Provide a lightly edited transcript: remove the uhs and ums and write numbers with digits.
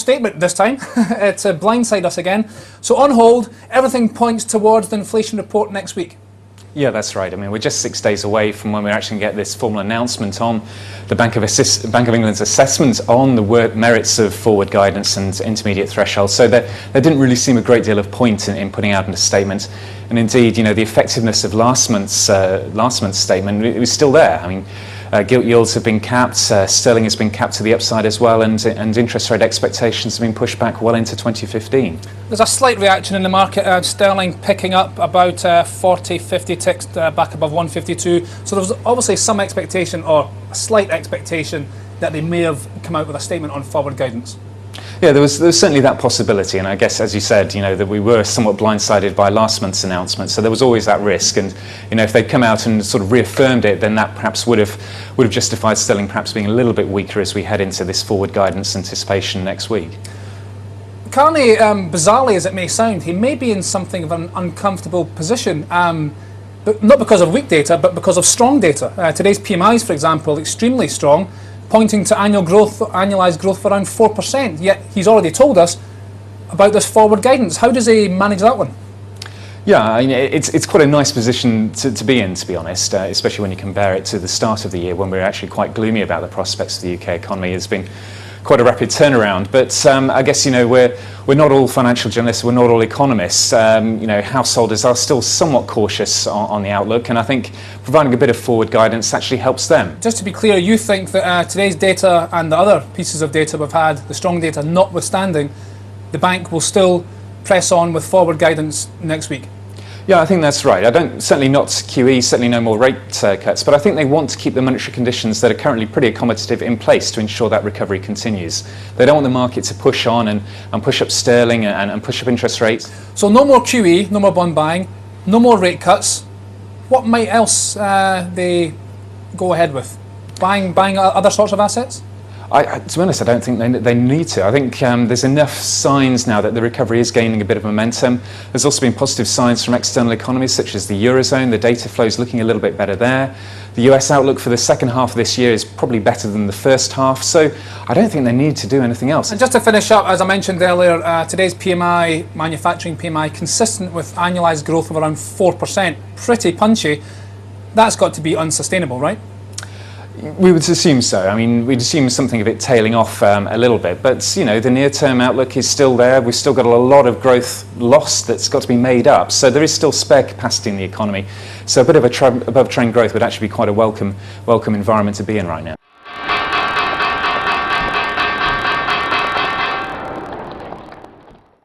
statement this time. It blindsided us again. So on hold, everything points towards the inflation report next week. Yeah, that's right. I mean, we're just 6 days away from when we actually get this formal announcement on the Bank of England's assessment on the merits of forward guidance and intermediate thresholds. So there didn't really seem a great deal of point in putting out a statement. And indeed, you know, the effectiveness of last month's statement, it was still there. I mean, gilt yields have been capped, sterling has been capped to the upside as well, and interest rate expectations have been pushed back well into 2015. There's a slight reaction in the market, sterling picking up about 40, 50 ticks back above 152. So there was obviously some expectation, or a slight expectation, that they may have come out with a statement on forward guidance. Yeah, there was certainly that possibility, and I guess, as you said, you know, that we were somewhat blindsided by last month's announcement, so there was always that risk. And you know, if they'd come out and sort of reaffirmed it, then that perhaps would have justified sterling perhaps being a little bit weaker as we head into this forward guidance anticipation next week. Carney, bizarrely as it may sound, he may be in something of an uncomfortable position, but not because of weak data, but because of strong data. Today's PMIs, for example, extremely strong, pointing to annualised growth of around 4%, yet he's already told us about this forward guidance. How does he manage that one? Yeah, I mean, it's quite a nice position to be in, to be honest, especially when you compare it to the start of the year when we were actually quite gloomy about the prospects of the UK economy. It's been quite a rapid turnaround, but I guess, you know, we're not all financial journalists, we're not all economists. You know, householders are still somewhat cautious on the outlook, and I think providing a bit of forward guidance actually helps them. Just to be clear, you think that today's data and the other pieces of data we've had, the strong data notwithstanding, the bank will still press on with forward guidance next week? Yeah, I think that's right. Certainly not QE, certainly no more rate cuts, but I think they want to keep the monetary conditions that are currently pretty accommodative in place to ensure that recovery continues. They don't want the market to push on and push up sterling and push up interest rates. So no more QE, no more bond buying, no more rate cuts. What might else they go ahead with? Buying other sorts of assets? To be honest, I don't think they need to. I think there's enough signs now that the recovery is gaining a bit of momentum. There's also been positive signs from external economies such as the Eurozone. The data flow is looking a little bit better there. The US outlook for the second half of this year is probably better than the first half, so I don't think they need to do anything else. And just to finish up, as I mentioned earlier, today's PMI, manufacturing PMI, consistent with annualised growth of around 4%. Pretty punchy. That's got to be unsustainable, right? We would assume so. I mean, we'd assume something of it tailing off a little bit, but you know, the near-term outlook is still there. We've still got a lot of growth lost that's got to be made up, so there is still spare capacity in the economy. So a bit of above-trend growth would actually be quite a welcome environment to be in right now.